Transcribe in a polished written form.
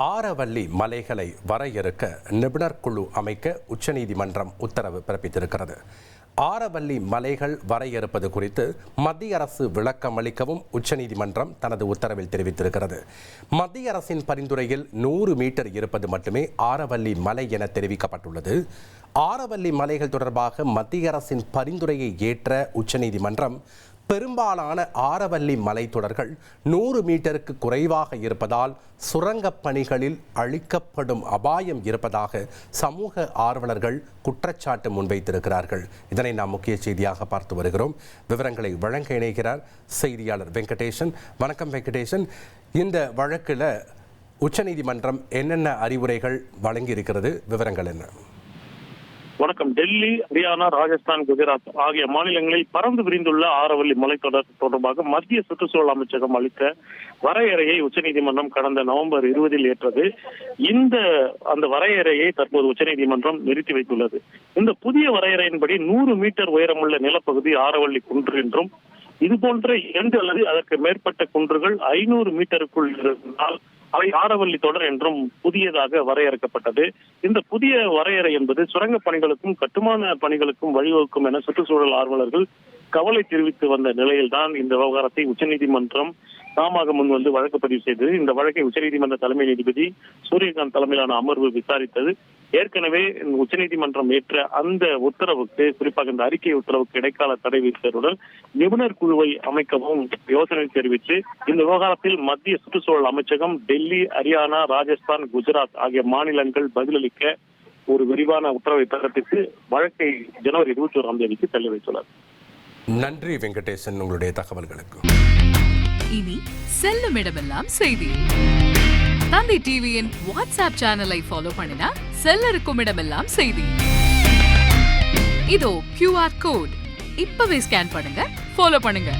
ஆரவல்லி மலைகளை வரையறுக்க நிபுணர் குழு அமைக்க உச்சநீதிமன்றம் உத்தரவு பிறப்பித்திருக்கிறது. ஆரவல்லி மலைகள் வரையறுப்பது குறித்து மத்திய அரசு விளக்கம் அளிக்கவும் உச்சநீதிமன்றம் தனது உத்தரவில் தெரிவித்திருக்கிறது. மத்திய அரசின் பரிந்துரையில் 100 மீட்டர் இருப்பது மட்டுமே ஆரவல்லி மலை என தெரிவிக்கப்பட்டுள்ளது. ஆரவல்லி மலைகள் தொடர்பாக மத்திய அரசின் பரிந்துரையை ஏற்ற உச்சநீதிமன்றம் பெரும்பாலான ஆரவல்லி மலைத்தொடர்கள் 100 மீட்டருக்கு குறைவாக இருப்பதால் சுரங்கப் பணிகளில் அளிக்கப்படும் அபாயம் இருப்பதாக சமூக ஆர்வலர்கள் குற்றச்சாட்டு முன்வைத்திருக்கிறார்கள். இதனை நாம் முக்கிய செய்தியாக பார்த்து வருகிறோம். விவரங்களை வழங்க இணைகிறார் செய்தியாளர் வெங்கடேசன். வணக்கம் வெங்கடேசன். இந்த வழக்கில் உச்சநீதிமன்றம் என்னென்ன அறிவுரைகள் வழங்கியிருக்கிறது, விவரங்கள் என்ன? வணக்கம். டெல்லி, ஹரியானா, ராஜஸ்தான், குஜராத் ஆகிய மாநிலங்களில் பறந்து விரிந்துள்ள ஆரவல்லி மலைத்தொடர் தொடர்பாக மத்திய சுற்றுச்சூழல் அமைச்சகம் அளித்த வரையறையை உச்சநீதிமன்றம் கடந்த நவம்பர் 20 ஏற்றது. அந்த வரையறையை தற்போது உச்சநீதிமன்றம் நிறுத்தி வைத்துள்ளது. இந்த புதிய வரையறையின்படி 100 மீட்டர் உயரமுள்ள நிலப்பகுதி ஆரவல்லி குன்று என்றும், இதுபோன்ற 2 அல்லது அதற்கு மேற்பட்ட குன்றுகள் 500 மீட்டருக்குள் இருந்தால் அவை ஆரவல்லி தொடர் என்றும் புதியதாக வரையறுக்கப்பட்டது. இந்த புதிய வரையறை என்பது சுரங்க பணிகளுக்கும் கட்டுமான பணிகளுக்கும் வழிவகுக்கும் என சுற்றுச்சூழல் ஆர்வலர்கள் கவலை தெரிவித்து வந்த நிலையில்தான் இந்த விவகாரத்தை உச்சநீதிமன்றம் தாமாக முன் வந்து வழக்கு பதிவு செய்தது. இந்த வழக்கை உச்சநீதிமன்ற தலைமை நீதிபதி சூரியகாந்த் தலைமையிலான அமர்வு விசாரித்தது. ஏற்கனவே உச்சநீதிமன்றம் ஏற்ற அந்த உத்தரவுக்கு, குறிப்பாக இந்த அறிக்கை உத்தரவுக்கு இடைக்கால தடை விதித்ததுடன் நிபுணர் குழுவை அமைக்கவும் யோசனை தெரிவித்து இந்த விவகாரத்தில் மத்திய சுற்றுச்சூழல் அமைச்சகம் டெல்லி, ஹரியானா, ராஜஸ்தான், குஜராத் ஆகிய மாநிலங்கள் பதிலளிக்க ஒரு விரிவான உத்தரவை பிறப்பித்து வழக்கை ஜனவரி 21 தள்ளி வைத்துள்ளது. நன்றி வெங்கடேசன், உங்களுடைய தகவல்களுக்கு. இனி செல்லும் இடமெல்லாம் செய்தி. தந்தை டிவியின் வாட்ஸ்அப் சேனலை ஃபாலோ பண்ணினா செல்ல இருக்கும் இடமெல்லாம் செய்தி. இதோ QR கோட் இப்பவே ஸ்கேன் பண்ணுங்க, ஃபாலோ பண்ணுங்க.